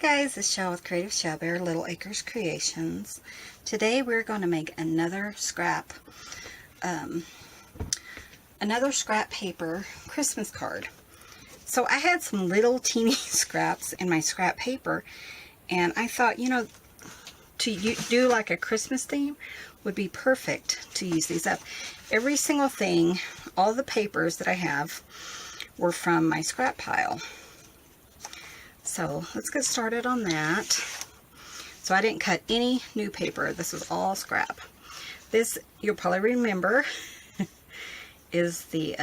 guys, it's Shell with Creative Shell Bear, Little Acres Creations. Today we're going to make another scrap paper Christmas card. So I had some little teeny scraps in my scrap paper, and I thought, you know, to do like a Christmas theme would be perfect to use these up. Every single thing, all the papers that I have were from my scrap pile. So let's get started on that. So I didn't cut any new paper. This was all scrap. This, you'll probably remember, is the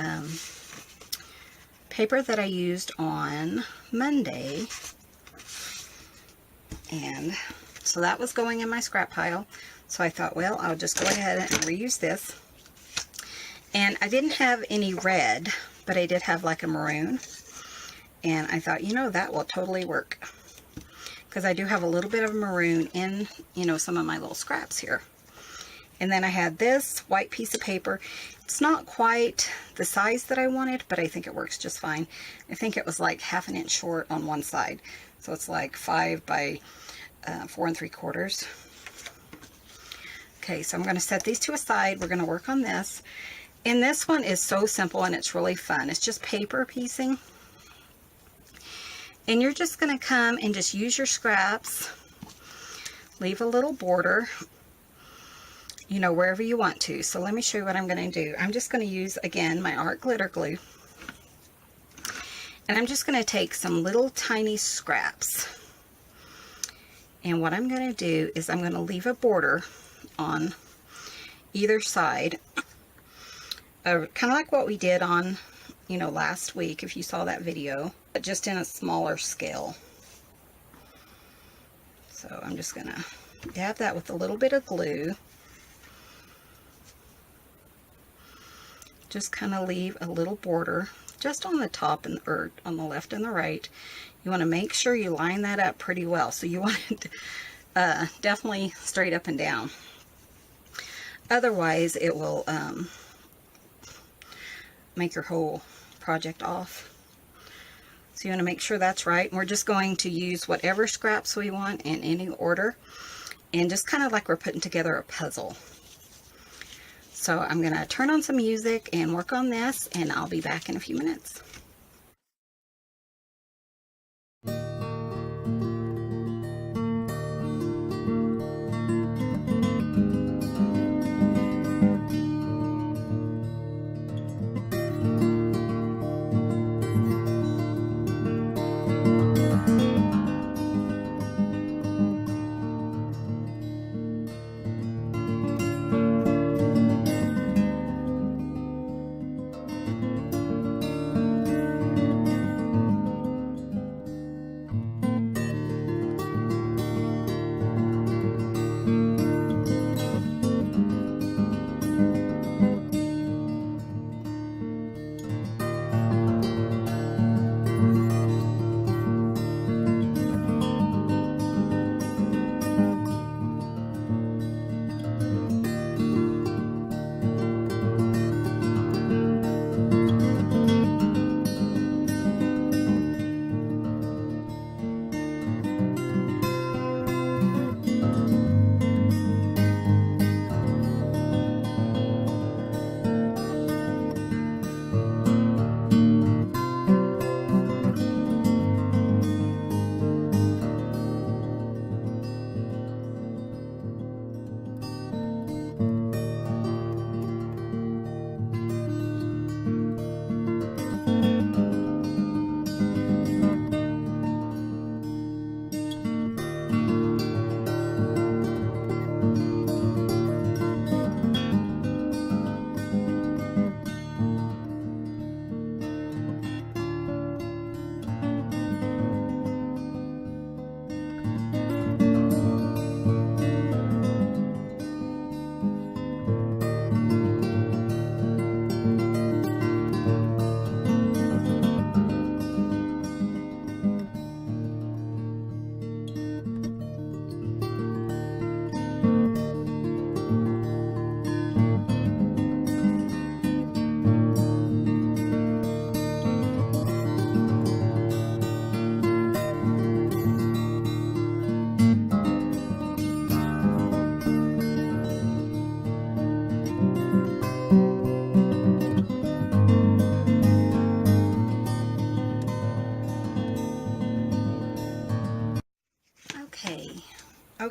paper that I used on Monday. And so that was going in my scrap pile. So I thought, well, I'll just go ahead and reuse this. And I didn't have any red, but I did have like a maroon. And I thought, you know, that will totally work. Because I do have a little bit of maroon in, you know, some of my little scraps here. And then I had this white piece of paper. It's not quite the size that I wanted, but I think it works just fine. I think it was like 1/2 inch short on one side. So it's like 5 by 4 3/4. Okay, so I'm going to set these to a side. We're going to work on this. And this one is so simple and it's really fun. It's just paper piecing. And you're just going to come and just use your scraps, leave a little border, you know, wherever you want to. So let me show you what I'm going to do. I'm just going to use, again, my art glitter glue. And I'm just going to take some little tiny scraps. And what I'm going to do is I'm going to leave a border on either side. Kind of like what we did on, you know, last week, if you saw that video, but just in a smaller scale. So I'm just gonna dab that with a little bit of glue. Just kind of leave a little border just on the top and or on the left and the right. You want to make sure you line that up pretty well. So you want it definitely straight up and down. Otherwise, it will make your whole project off. So you want to make sure that's right. And we're just going to use whatever scraps we want in any order, and just kind of like we're putting together a puzzle. So I'm going to turn on some music and work on this, and I'll be back in a few minutes.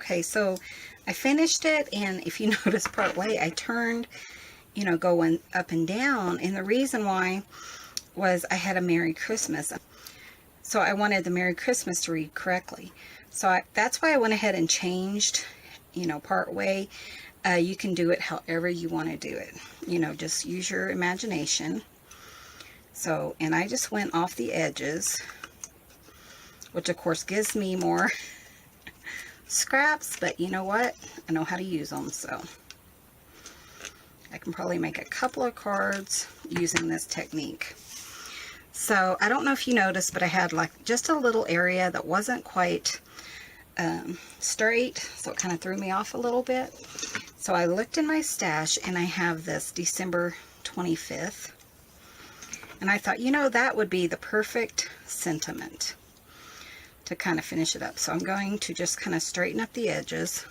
Okay, so I finished it, and if you notice part way, I turned, you know, going up and down, and the reason why was I had a Merry Christmas. So I wanted the Merry Christmas to read correctly. So that's why I went ahead and changed, you know, part way. You can do it however you want to do it. You know, just use your imagination. So, and I just went off the edges, which of course gives me more scraps, but you know what? I know how to use them, so I can probably make a couple of cards using this technique. So I don't know if you noticed, but I had like just a little area that wasn't quite straight, so it kind of threw me off a little bit. So I looked in my stash, and I have this December 25th, and I thought, you know, that would be the perfect sentiment to kind of finish it up. So I'm going to just kind of straighten up the edges.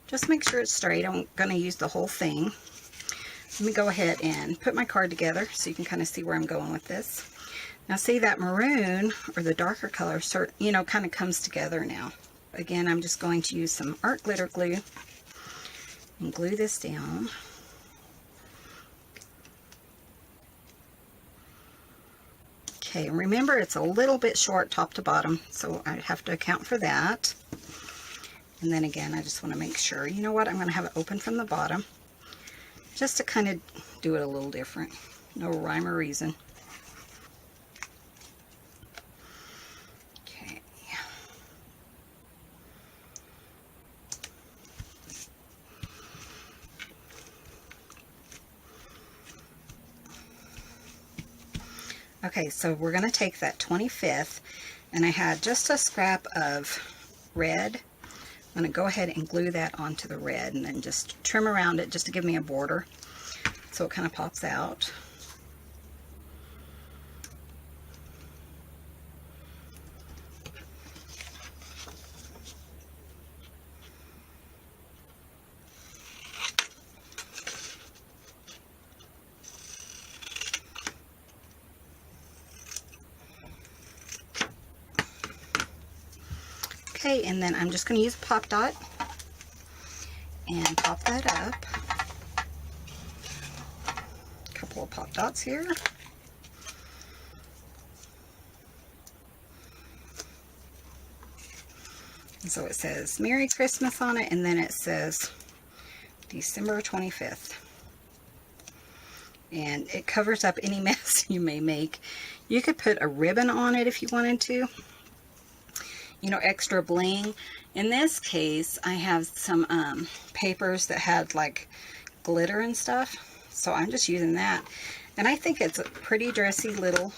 Just make sure it's straight. I'm going to use the whole thing. Let me go ahead and put my card together so you can kind of see where I'm going with this. Now see that maroon, or the darker color, you know, kind of comes together now. Again, I'm just going to use some art glitter glue and glue this down. Okay, and remember it's a little bit short top to bottom, so I have to account for that. And then again, I just want to make sure, you know what, I'm going to have it open from the bottom, just to kind of do it a little different. No rhyme or reason. Okay. Okay, so we're going to take that 25th, and I had just a scrap of red. I'm going to go ahead and glue that onto the red, and then just trim around it just to give me a border so it kind of pops out. Okay, and then I'm just going to use a pop dot and pop that up. A couple of pop dots here. And so it says Merry Christmas on it, and then it says December 25th. And it covers up any mess you may make. You could put a ribbon on it if you wanted to. You know, extra bling. In this case, I have some papers that had like glitter and stuff, so I'm just using that, and I think it's a pretty dressy little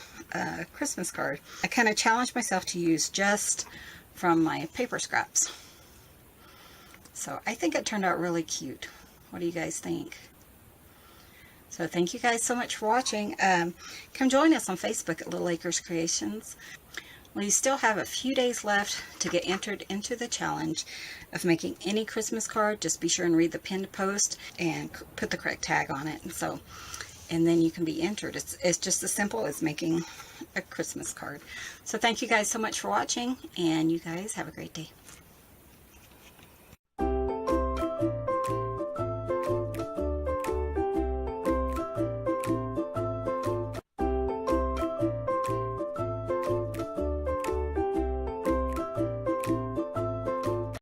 Christmas card. I kind of challenged myself to use just from my paper scraps, so I think it turned out really cute. What do you guys think? So thank you guys so much for watching. Come join us on Facebook at Little Acres Creations. Well, you still have a few days left to get entered into the challenge of making any Christmas card. Just be sure and read the pinned post and put the correct tag on it. And then you can be entered. It's just as simple as making a Christmas card. So thank you guys so much for watching, and you guys have a great day.